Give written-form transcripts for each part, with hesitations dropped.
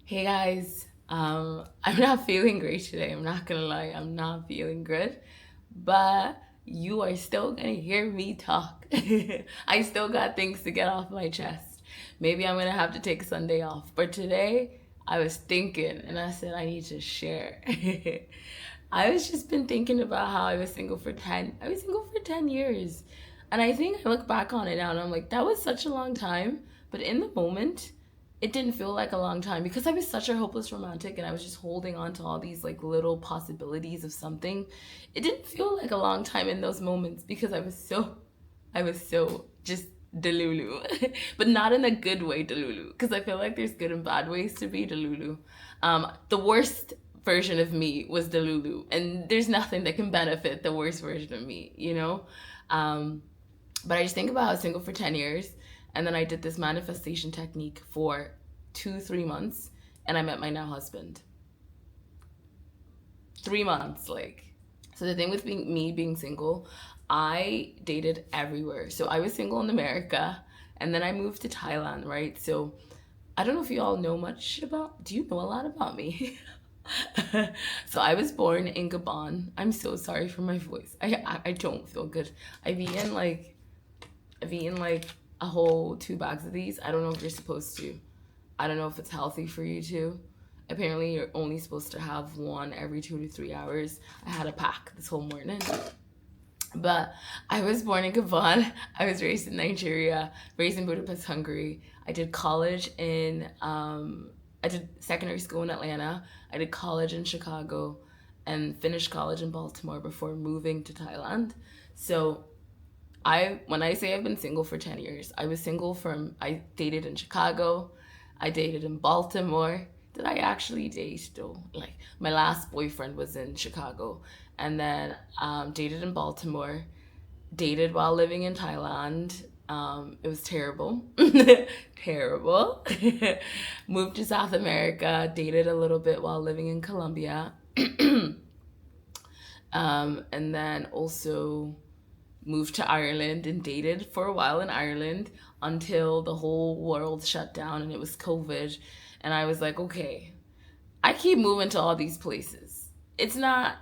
Hey guys, I'm not feeling great today. I'm not gonna lie, I'm not feeling good, but you are still gonna hear me talk. I still got things to get off my chest. Maybe I'm gonna have to take Sunday off, but today I was thinking and I said I need to share. I was just been thinking about how I was single for 10 years. And I think I look back on it now and I'm like, that was such a long time. But in the moment, it didn't feel like a long time because I was such a hopeless romantic and I was just holding on to all these like little possibilities of something. It didn't feel like a long time in those moments because I was so just delulu, but not in a good way delulu because I feel like there's good and bad ways to be delulu. The worst version of me was delulu, and there's nothing that can benefit the worst version of me, you know? Um, but I just think about I was single for 10 years and then I did this manifestation technique for 2, 3 months and I met my now husband. 3 months, like. So the thing with me being single, I dated everywhere. So I was single in America and then I moved to Thailand, right? So I don't know if you all know much about, do you know a lot about me? So I was born in Gabon. I'm so sorry for my voice. I don't feel good. I've eaten like I've eaten like a whole 2 bags of these. I don't know if you're supposed to. I don't know if it's healthy for you to. Apparently, you're only supposed to have one every 2 to 3 hours. I had a pack this whole morning. But I was born in Gabon. I was raised in Nigeria, raised in Budapest, Hungary. I did secondary school in Atlanta. I did college in Chicago and finished college in Baltimore before moving to Thailand. So when I say I've been single for 10 years, I dated in Chicago, I dated in Baltimore. Did I actually date though? Like my last boyfriend was in Chicago, and then dated in Baltimore, dated while living in Thailand. It was terrible, terrible. Moved to South America, dated a little bit while living in Colombia, and then also moved to Ireland and dated for a while in Ireland until the whole world shut down and it was COVID. And I was like, okay, I keep moving to all these places. It's not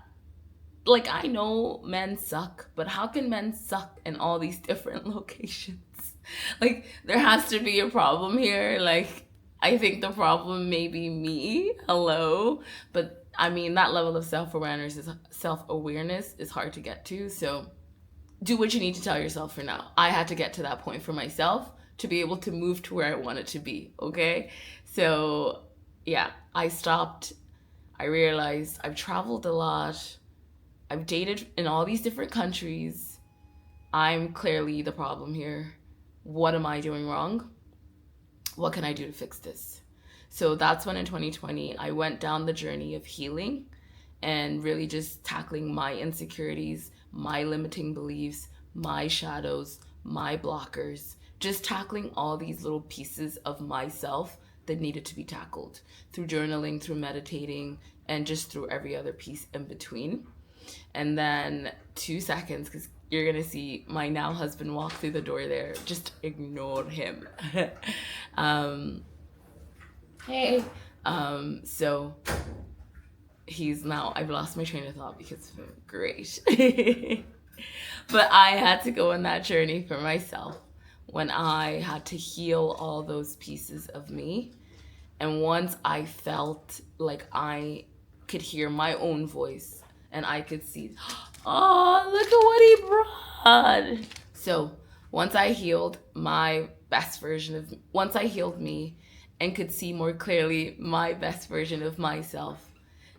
like I know men suck, but how can men suck in all these different locations? Like, there has to be a problem here. Like, I think the problem may be me. Hello. But I mean, that level of self awareness is hard to get to. So do what you need to tell yourself for now. I had to get to that point for myself to be able to move to where I wanted to be, okay? So, yeah, I stopped. I realized I've traveled a lot. I've dated in all these different countries. I'm clearly the problem here. What am I doing wrong? What can I do to fix this? So that's when in 2020 I went down the journey of healing and really just tackling my insecurities, my limiting beliefs, my shadows, my blockers, just tackling all these little pieces of myself that needed to be tackled through journaling, through meditating, and just through every other piece in between. And then 2 seconds, because you're gonna see my now husband walk through the door there. Just ignore him. um, hey. So I've lost my train of thought because of him. Great. But I had to go on that journey for myself when I had to heal all those pieces of me. And once I felt like I could hear my own voice and I could see, oh, look at what he brought. So once I healed me and could see more clearly my best version of myself,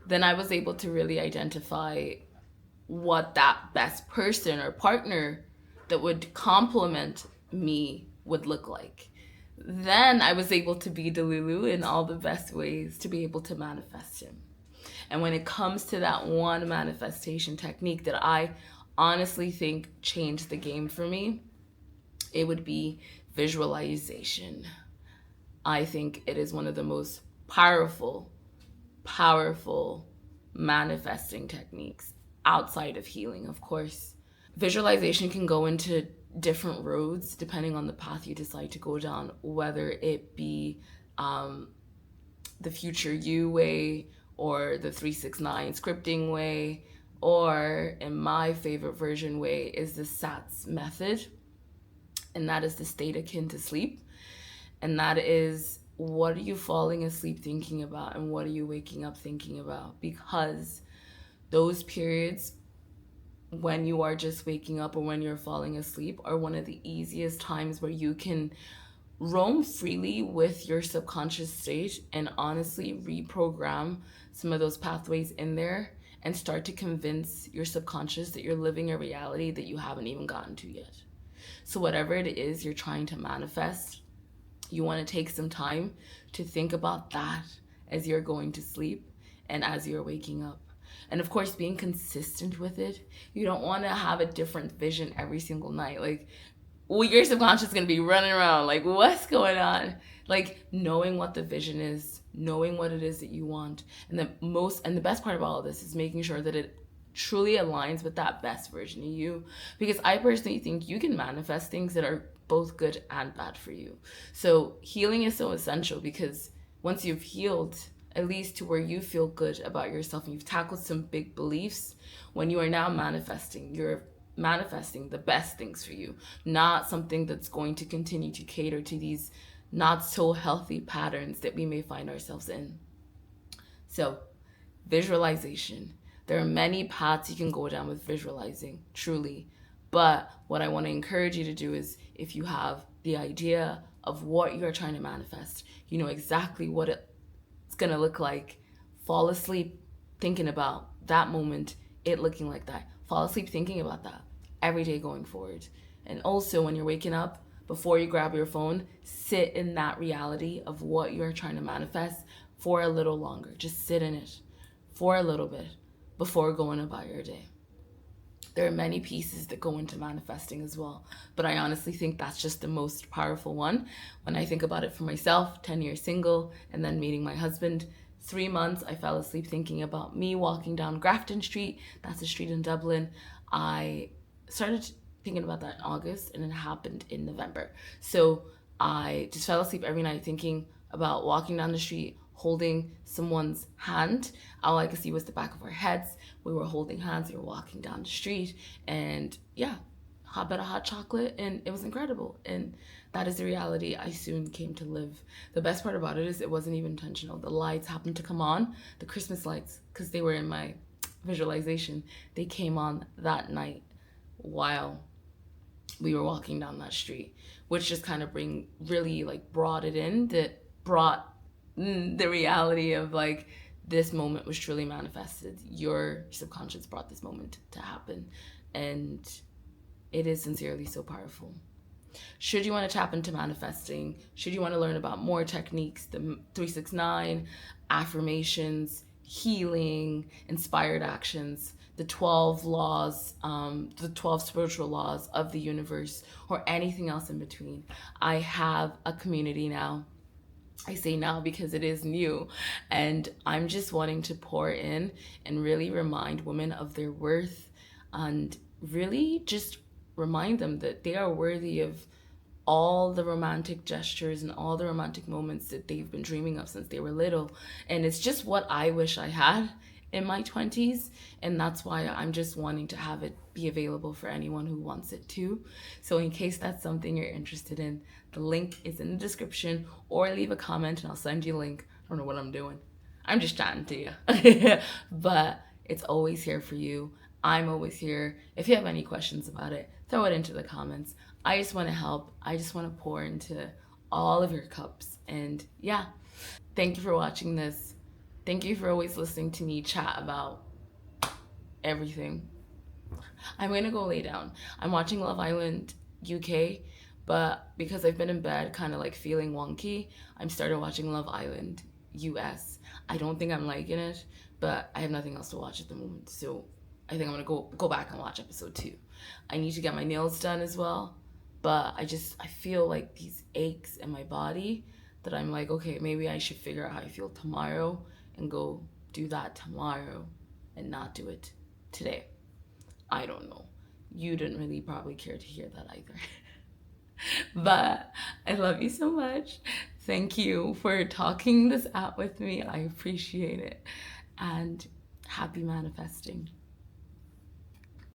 then I was able to really identify what that best person or partner that would complement me would look like. Then I was able to be Delulu in all the best ways to be able to manifest him. And when it comes to that one manifestation technique that I honestly think changed the game for me, it would be visualization. I think it is one of the most powerful manifesting techniques outside of healing, of course. Visualization can go into different roads depending on the path you decide to go down, whether it be the future you way, or the 369 scripting way, or in my favorite version way is the SATS method, and that is the state akin to sleep. And that is, what are you falling asleep thinking about and what are you waking up thinking about? Because those periods when you are just waking up or when you're falling asleep are one of the easiest times where you can roam freely with your subconscious state and honestly reprogram some of those pathways in there and start to convince your subconscious that you're living a reality that you haven't even gotten to yet. So, whatever it is you're trying to manifest, you want to take some time to think about that as you're going to sleep and as you're waking up. And of course, being consistent with it. You don't want to have a different vision every single night. Like, well, your subconscious is going to be running around like, what's going on? Like, knowing what the vision is, knowing what it is that you want. And the best part of all of this is making sure that it truly aligns with that best version of you. Because I personally think you can manifest things that are both good and bad for you. So healing is so essential, because once you've healed, at least to where you feel good about yourself and you've tackled some big beliefs, when you are now manifesting, you're manifesting the best things for you, not something that's going to continue to cater to these not so healthy patterns that we may find ourselves in. So, visualization. There are many paths you can go down with visualizing, truly. But what I want to encourage you to do is, if you have the idea of what you're trying to manifest, you know exactly what it's going to look like, fall asleep thinking about that moment, it looking like that. Fall asleep thinking about that every day going forward. And also, when you're waking up, before you grab your phone, sit in that reality of what you're trying to manifest for a little longer. Just sit in it for a little bit before going about your day. There are many pieces that go into manifesting as well, but I honestly think that's just the most powerful one. When I think about it for myself, 10 years single and then meeting my husband, 3 months I fell asleep thinking about me walking down Grafton Street. That's a street in Dublin. I started thinking about that in August and it happened in November. So I just fell asleep every night thinking about walking down the street, holding someone's hand. All I could see was the back of our heads. We were holding hands, we were walking down the street, and yeah, hot bit of hot chocolate, and it was incredible. And that is the reality I soon came to live. The best part about it is it wasn't even intentional. The lights happened to come on, the Christmas lights, because they were in my visualization. They came on that night while we were walking down that street, which just kind of brought it in, that brought the reality of like, this moment was truly manifested. Your subconscious brought this moment to happen, and it is sincerely so powerful. Should you want to tap into manifesting, should you want to learn about more techniques, the 369, affirmations, healing, inspired actions, the 12 laws, the 12 spiritual laws of the universe, or anything else in between, I have a community now. I say now because it is new, and I'm just wanting to pour in and really remind women of their worth, and really just remind them that they are worthy of all the romantic gestures and all the romantic moments that they've been dreaming of since they were little. And it's just what I wish I had in my 20s, and that's why I'm just wanting to have it be available for anyone who wants it too. So in case that's something you're interested in, the link is in the description, or leave a comment and I'll send you a link. I don't know what I'm doing, I'm just chatting to you. But it's always here for you. I'm always here. If you have any questions about it, throw it into the comments. I just want to help. I just want to pour into all of your cups. And yeah, thank you for watching this. Thank you for always listening to me chat about everything. I'm going to go lay down. I'm watching Love Island UK, but because I've been in bed kind of like feeling wonky, I'm started watching Love Island US. I don't think I'm liking it, but I have nothing else to watch at the moment. So I think I'm going to go back and watch episode 2. I need to get my nails done as well, but I feel like these aches in my body that I'm like, okay, maybe I should figure out how I feel tomorrow and go do that tomorrow and not do it today. I don't know. You didn't really probably care to hear that either. But I love you so much. Thank you for talking this out with me. I appreciate it. And happy manifesting.